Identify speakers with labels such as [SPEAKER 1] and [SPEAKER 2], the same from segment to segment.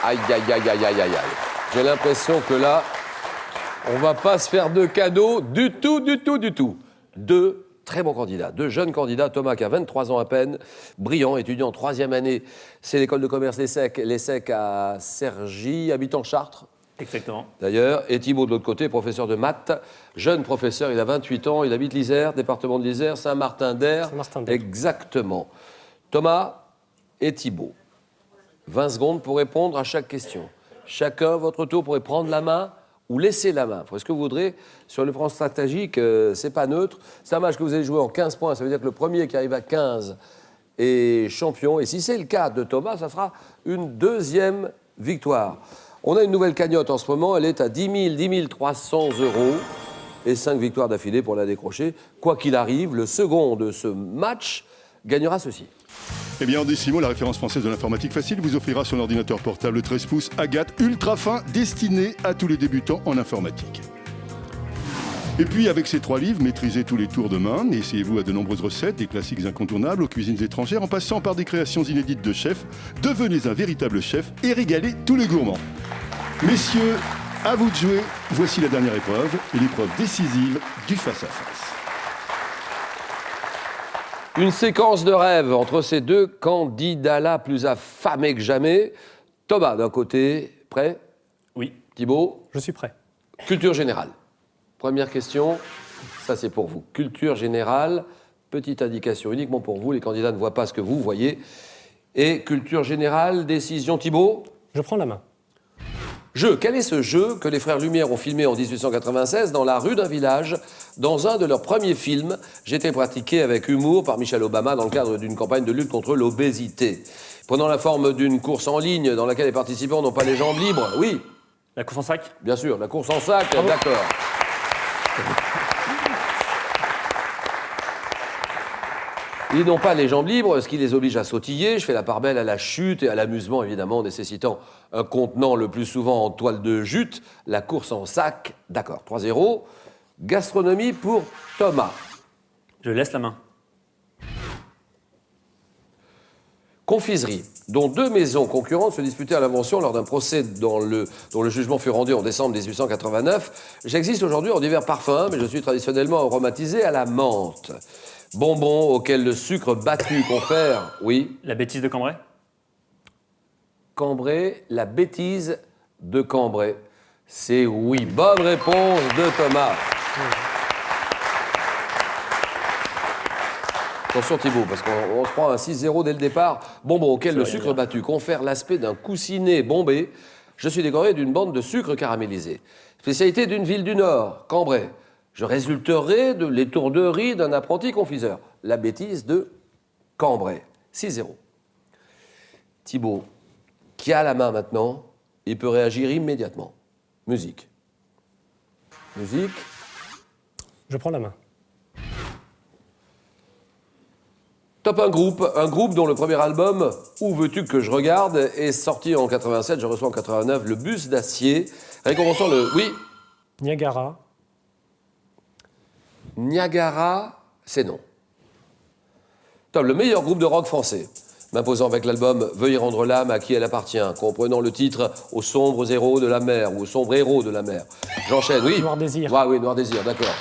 [SPEAKER 1] Aïe, aïe, aïe, aïe, aïe, aïe, aïe. J'ai l'impression que là, on va pas se faire de cadeaux du tout, du tout, du tout. Deux très bons candidats, deux jeunes candidats. Thomas qui a 23 ans à peine, brillant, étudiant en 3e année. C'est l'école de commerce l'ESSEC à Cergy, habitant Chartres.
[SPEAKER 2] Exactement.
[SPEAKER 1] D'ailleurs, et Thibaut de l'autre côté, professeur de maths, jeune professeur, il a 28 ans, il habite l'Isère, département de l'Isère, Saint-Martin-d'Air.
[SPEAKER 3] Saint-Martin-d'Air.
[SPEAKER 1] Exactement. Thomas et Thibaut, 20 secondes pour répondre à chaque question. Chacun, votre tour, pourrait prendre la main ou laisser la main. Est-ce que vous voudrez, sur le plan stratégique, c'est pas neutre. C'est un match que vous allez jouer en 15 points, ça veut dire que le premier qui arrive à 15 est champion. Et si c'est le cas de Thomas, ça sera une deuxième victoire. On a une nouvelle cagnotte en ce moment, elle est à 10 300 € et 5 victoires d'affilée pour la décrocher. Quoi qu'il arrive, le second de ce match gagnera ceci.
[SPEAKER 4] Eh bien, en Décimo, la référence française de l'informatique facile vous offrira son ordinateur portable 13 pouces Agathe ultra fin, destiné à tous les débutants en informatique. Et puis, avec ces 3 livres, maîtrisez tous les tours de main, essayez-vous à de nombreuses recettes, des classiques incontournables aux cuisines étrangères, en passant par des créations inédites de chefs. Devenez un véritable chef et régalez tous les gourmands. Messieurs, à vous de jouer. Voici la dernière épreuve, l'épreuve décisive du face-à-face.
[SPEAKER 1] Une séquence de rêve entre ces deux candidats-là, plus affamés que jamais. Thomas, d'un côté, prêt?
[SPEAKER 2] Oui.
[SPEAKER 1] Thibaut?
[SPEAKER 3] Je suis prêt.
[SPEAKER 1] Culture générale. Première question, ça c'est pour vous. Culture générale, petite indication uniquement pour vous, les candidats ne voient pas ce que vous voyez. Et culture générale, décision Thibaut?
[SPEAKER 3] Je prends la main.
[SPEAKER 1] Jeu. Quel est ce jeu que les frères Lumière ont filmé en 1896 dans la rue d'un village, dans un de leurs premiers films, j'étais pratiqué avec humour par Michelle Obama dans le cadre d'une campagne de lutte contre l'obésité. Prenant la forme d'une course en ligne dans laquelle les participants n'ont pas les jambes libres. Oui,
[SPEAKER 2] La course en sac?
[SPEAKER 1] bien sûr, la course en sac, d'accord. Ils n'ont pas les jambes libres, ce qui les oblige à sautiller. Je fais la part belle à la chute et à l'amusement, évidemment, nécessitant un contenant le plus souvent en toile de jute. La course en sac, d'accord, 3-0. Gastronomie pour Thomas.
[SPEAKER 2] Je laisse la main.
[SPEAKER 1] Confiserie, dont 2 maisons concurrentes se disputaient à l'invention lors d'un procès dont le jugement fut rendu en décembre 1889. J'existe aujourd'hui en divers parfums, mais je suis traditionnellement aromatisé à la menthe. Bonbons auxquels le sucre battu confère, oui.
[SPEAKER 2] La bêtise de Cambrai?
[SPEAKER 1] Cambrai, la bêtise de Cambrai. C'est oui. Bonne réponse de Thomas. Attention Thibaut, parce qu'on se prend un 6-0 dès le départ. Bonbons auquel le sucre battu confère l'aspect d'un coussinet bombé. Je suis décoré d'une bande de sucre caramélisé. Spécialité d'une ville du Nord, Cambrai. Je résulterai de l'étourderie d'un apprenti confiseur. La bêtise de Cambrai. 6-0. Thibaut, qui a la main maintenant, il peut réagir immédiatement. Musique. Musique.
[SPEAKER 3] Je prends la main.
[SPEAKER 1] Top un groupe dont le premier album, Où veux-tu que je regarde, est sorti en 87, je reçois en 89, Le Bus d'acier, récompensant le... Oui,
[SPEAKER 3] Niagara.
[SPEAKER 1] Niagara, c'est non. Top, le meilleur groupe de rock français, m'imposant avec l'album Veuillez rendre l'âme à qui elle appartient, comprenant le titre Aux sombres héros de la mer, ou Aux sombres héros de la mer. J'enchaîne, oui.
[SPEAKER 3] Noir Désir.
[SPEAKER 1] Ouais, oui, Noir Désir, d'accord.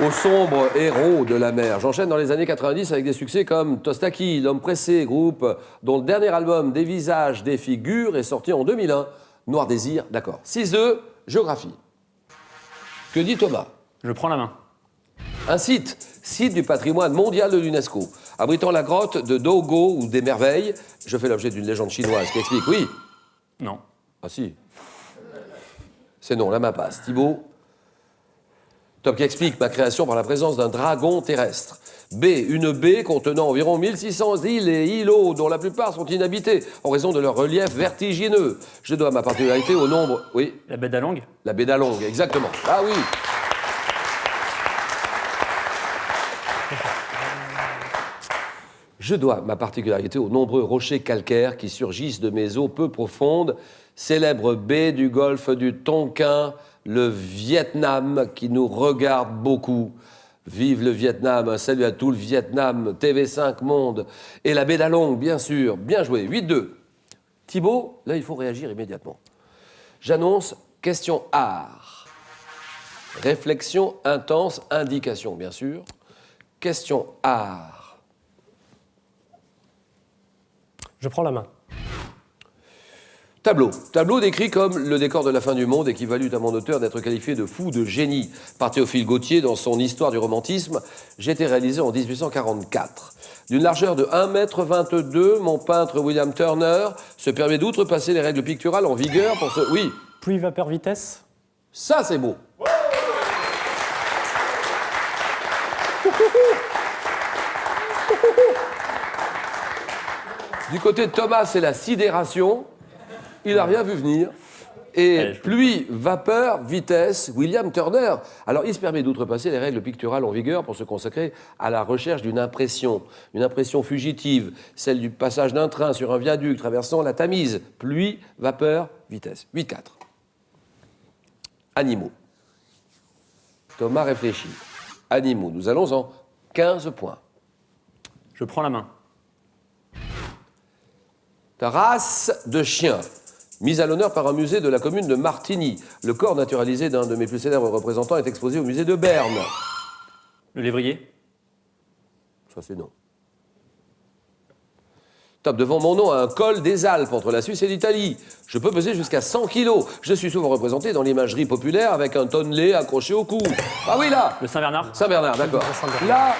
[SPEAKER 1] Aux sombres héros de la mer. J'enchaîne dans les années 90 avec des succès comme Tostaki, L'Homme Pressé, groupe dont le dernier album Des Visages, des Figures est sorti en 2001. Noir Désir, d'accord. 6-2, géographie. Que dit Thomas?
[SPEAKER 2] Je prends la main.
[SPEAKER 1] Un site du patrimoine mondial de l'UNESCO, abritant la grotte de Dogo ou des Merveilles. Je fais l'objet d'une légende chinoise qui explique, oui.
[SPEAKER 2] Non.
[SPEAKER 1] Ah si. C'est non, la main passe. Thibaut? Top qui explique ma création par la présence d'un dragon terrestre. B, une baie contenant environ 1600 îles et îlots dont la plupart sont inhabités en raison de leur relief vertigineux. Je dois ma particularité au nombre... Oui,
[SPEAKER 2] La baie d'Along?
[SPEAKER 1] la baie d'Along, exactement. Ah oui. Je dois ma particularité aux nombreux rochers calcaires qui surgissent de mes eaux peu profondes, célèbre baie du golfe du Tonkin, le Vietnam qui nous regarde beaucoup. Vive le Vietnam, un salut à tout le Vietnam, TV5 Monde et la baie d'Along, bien sûr. Bien joué, 8-2. Thibaut, là, il faut réagir immédiatement. J'annonce question art. Réflexion intense, indication, bien sûr. Question art.
[SPEAKER 3] Je prends la main.
[SPEAKER 1] Tableau. Tableau décrit comme le décor de la fin du monde et qui valut à mon auteur d'être qualifié de fou de génie par Théophile Gautier dans son Histoire du romantisme. J'ai été réalisé en 1844. D'une largeur de 1,22 m, mon peintre William Turner se permet d'outrepasser les règles picturales en vigueur pour ce... Oui,
[SPEAKER 3] Pluie, vapeur, vitesse.
[SPEAKER 1] ça c'est beau. Du côté de Thomas, c'est la sidération. Il n'a rien vu venir. Et pluie, vapeur, vitesse, William Turner. Alors, il se permet d'outrepasser les règles picturales en vigueur pour se consacrer à la recherche d'une impression fugitive, celle du passage d'un train sur un viaduc traversant la Tamise. Pluie, vapeur, vitesse. 8-4. Animaux. Thomas réfléchit. Animaux. Nous allons en 15 points.
[SPEAKER 2] Je prends la main.
[SPEAKER 1] Race de chien, mise à l'honneur par un musée de la commune de Martigny. Le corps naturalisé d'un de mes plus célèbres représentants est exposé au musée de Berne.
[SPEAKER 2] Le lévrier.
[SPEAKER 1] Ça, c'est non. Top, devant mon nom, un col des Alpes entre la Suisse et l'Italie. Je peux peser jusqu'à 100 kilos. Je suis souvent représenté dans l'imagerie populaire avec un tonnelet accroché au cou. Ah oui, là.
[SPEAKER 2] Le Saint-Bernard.
[SPEAKER 1] Saint-Bernard, d'accord.
[SPEAKER 3] Saint-Bernard.
[SPEAKER 1] Là,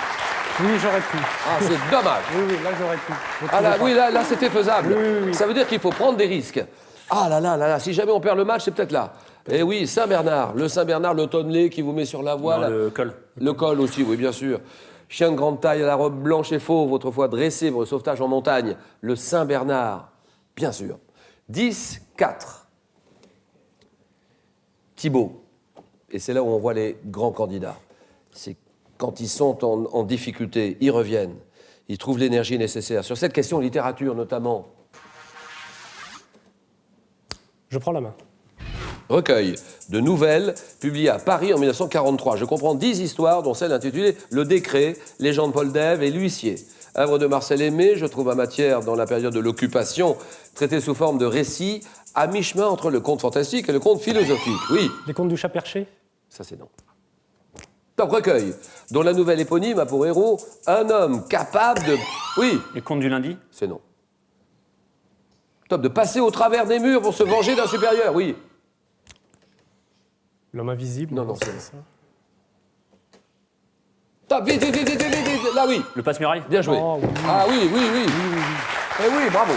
[SPEAKER 3] Oui, j'aurais pu.
[SPEAKER 1] ah, c'est dommage.
[SPEAKER 3] Oui, là, j'aurais pu. Je
[SPEAKER 1] Ah là,
[SPEAKER 3] trouvais
[SPEAKER 1] oui, là c'était faisable.
[SPEAKER 3] Oui.
[SPEAKER 1] Ça veut dire qu'il faut prendre des risques. Ah là, si jamais on perd le match, c'est peut-être là. Eh oui, Saint-Bernard, le tonnelet qui vous met sur la voile.
[SPEAKER 2] Non, le col.
[SPEAKER 1] Le col aussi, oui, bien sûr. Chien de grande taille à la robe blanche et fauve, autrefois dressé pour le sauvetage en montagne. Le Saint-Bernard, bien sûr. 10-4. Thibaut. Et c'est là où on voit les grands candidats. C'est quand ils sont en difficulté, ils reviennent. Ils trouvent l'énergie nécessaire. Sur cette question littérature, notamment.
[SPEAKER 3] Je prends la main.
[SPEAKER 1] Recueil de nouvelles publié à Paris en 1943. Je comprends 10 histoires, dont celle intitulée Le Décret, Légende Paul d'Ève et l'Huissier. Œuvre de Marcel Aimé, je trouve ma matière dans la période de l'occupation, traitée sous forme de récit, à mi-chemin entre le conte fantastique et le conte philosophique. Oui,
[SPEAKER 3] Les contes du chat perché.
[SPEAKER 1] ça c'est non. Top recueil, dont la nouvelle éponyme a pour héros un homme capable de... Oui,
[SPEAKER 2] Les contes du lundi.
[SPEAKER 1] c'est non. Top, de passer au travers des murs pour se venger d'un supérieur. Oui,
[SPEAKER 3] L'homme invisible.
[SPEAKER 1] Non,
[SPEAKER 3] c'est
[SPEAKER 1] c'est
[SPEAKER 3] ça.
[SPEAKER 1] top, vite, là oui.
[SPEAKER 2] Le passe-muraille.
[SPEAKER 1] Bien joué.
[SPEAKER 3] Oh, oui.
[SPEAKER 1] Ah oui. Eh oui, bravo.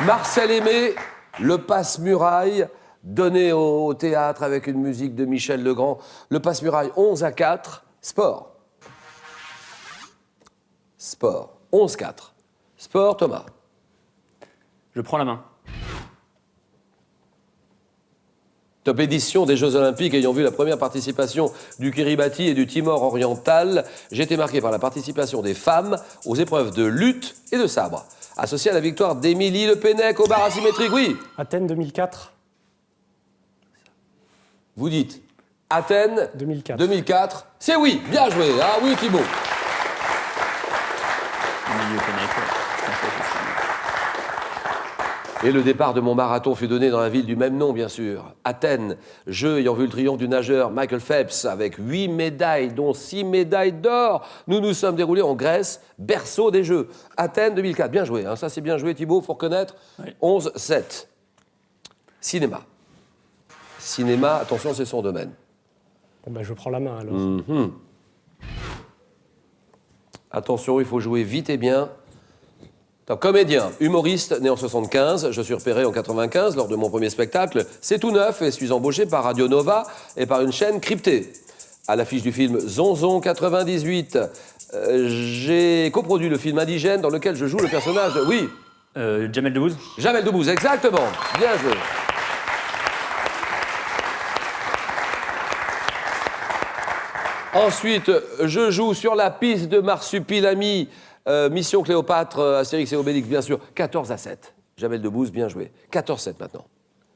[SPEAKER 1] Marcel Aimé, Le Passe-Muraille, donné au théâtre avec une musique de Michel Legrand. Le Passe-Muraille, 11-4. Sport. 11-4. Sport, Thomas.
[SPEAKER 2] Je prends la main.
[SPEAKER 1] Top édition des Jeux Olympiques ayant vu la première participation du Kiribati et du Timor oriental. J'ai été marqué par la participation des femmes aux épreuves de lutte et de sabre. Associé à la victoire d'Émilie Le Pennec au bar asymétrique, oui.
[SPEAKER 3] Athènes 2004.
[SPEAKER 1] Vous dites Athènes
[SPEAKER 3] 2004.
[SPEAKER 1] 2004. C'est oui, bien joué. Ah oui, Thibaut.
[SPEAKER 2] Milieu Pennec.
[SPEAKER 1] Et le départ de mon marathon fut donné dans la ville du même nom, bien sûr. Athènes, jeu ayant vu le triomphe du nageur Michael Phelps avec 8 médailles, dont 6 médailles d'or. Nous nous sommes déroulés en Grèce, berceau des Jeux. Athènes 2004, bien joué. Hein, ça, c'est bien joué, Thibaut, faut reconnaître.
[SPEAKER 2] Oui.
[SPEAKER 1] 11-7. Cinéma. Cinéma, attention, c'est son domaine.
[SPEAKER 3] Bon, ben, je prends la main alors.
[SPEAKER 1] Attention, il faut jouer vite et bien. Donc, comédien, humoriste, né en 75, je suis repéré en 95 lors de mon premier spectacle. C'est tout neuf et suis embauché par Radio Nova et par une chaîne cryptée. À l'affiche du film Zonzon 98, j'ai coproduit le film Indigène dans lequel je joue le personnage de... Oui,
[SPEAKER 2] Jamel Debbouze.
[SPEAKER 1] Jamel Debbouze, exactement. Bien joué. Ensuite, je joue sur la piste de Marsupilami, Mission Cléopâtre, Astérix et Obélix, bien sûr. 14-7. Jamel Debbouze, bien joué. 14-7 maintenant.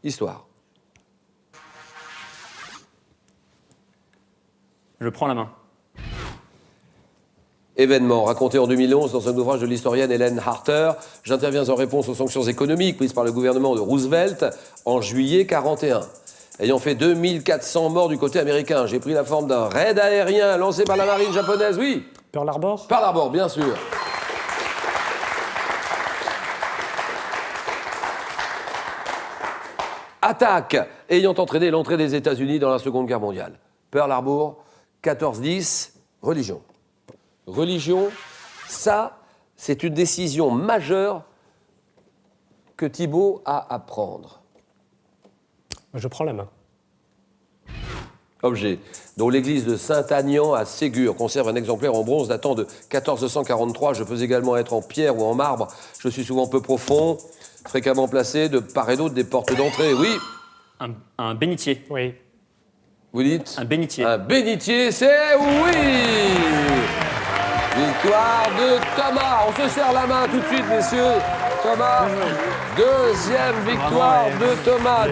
[SPEAKER 1] Histoire.
[SPEAKER 2] Je prends la main.
[SPEAKER 1] Événement raconté en 2011 dans un ouvrage de l'historienne Hélène Harter. J'interviens en réponse aux sanctions économiques prises par le gouvernement de Roosevelt en juillet 1941. Ayant fait 2400 morts du côté américain, j'ai pris la forme d'un raid aérien lancé par la marine japonaise. Oui,
[SPEAKER 3] Pearl Harbor.
[SPEAKER 1] Pearl Harbor, bien sûr. Attaque ayant entraîné l'entrée des États-Unis dans la Seconde Guerre mondiale. Pearl Harbor, 14-10, religion. Religion, ça, c'est une décision majeure que Thibault a à prendre.
[SPEAKER 3] Je prends la main.
[SPEAKER 1] Objet, dont l'église de Saint-Agnan à Ségur conserve un exemplaire en bronze datant de 1443. Je peux également être en pierre ou en marbre. Je suis souvent peu profond, fréquemment placé de part et d'autre des portes d'entrée. Oui,
[SPEAKER 2] Un bénitier.
[SPEAKER 3] Oui.
[SPEAKER 1] vous dites
[SPEAKER 2] Un bénitier.
[SPEAKER 1] un bénitier, c'est oui. Victoire de Thomas. On se serre la main tout de suite, messieurs. Thomas, deuxième victoire de Thomas.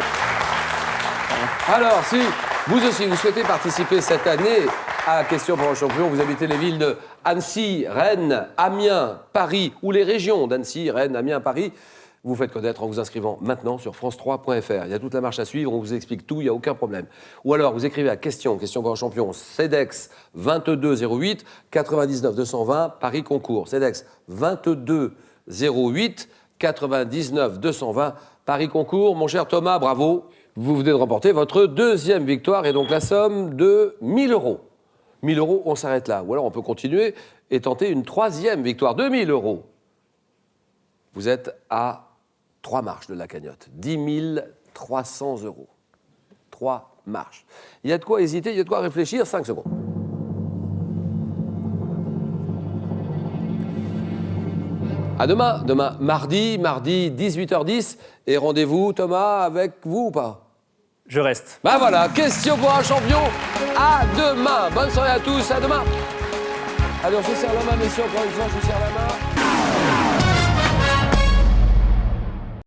[SPEAKER 1] Alors, si vous aussi, vous souhaitez participer cette année à Question pour un champion, vous habitez les villes de Annecy, Rennes, Amiens, Paris, ou les régions d'Annecy, Rennes, Amiens, Paris, vous faites connaître en vous inscrivant maintenant sur france3.fr. Il y a toute la marche à suivre, on vous explique tout, il n'y a aucun problème. Ou alors, vous écrivez à Question pour un champion, CEDEX 2208 99 220, Paris Concours. CEDEX 2208 99 220, Paris Concours. Mon cher Thomas, bravo. Vous venez de remporter votre deuxième victoire et donc la somme de 1000 euros. 1000 euros, on s'arrête là. Ou alors on peut continuer et tenter une troisième victoire, 2000 euros. Vous êtes à 3 marches de la cagnotte. 10 300 euros. 3 marches. Il y a de quoi hésiter, il y a de quoi réfléchir. 5 secondes. À demain, mardi 18h10. Et rendez-vous, Thomas, avec vous ou pas?
[SPEAKER 2] Je reste.
[SPEAKER 1] Ben voilà, Question pour un champion. À demain. Bonne soirée à tous, à demain. Allez, on se serre la main, messieurs, encore une fois, je vous serre la main.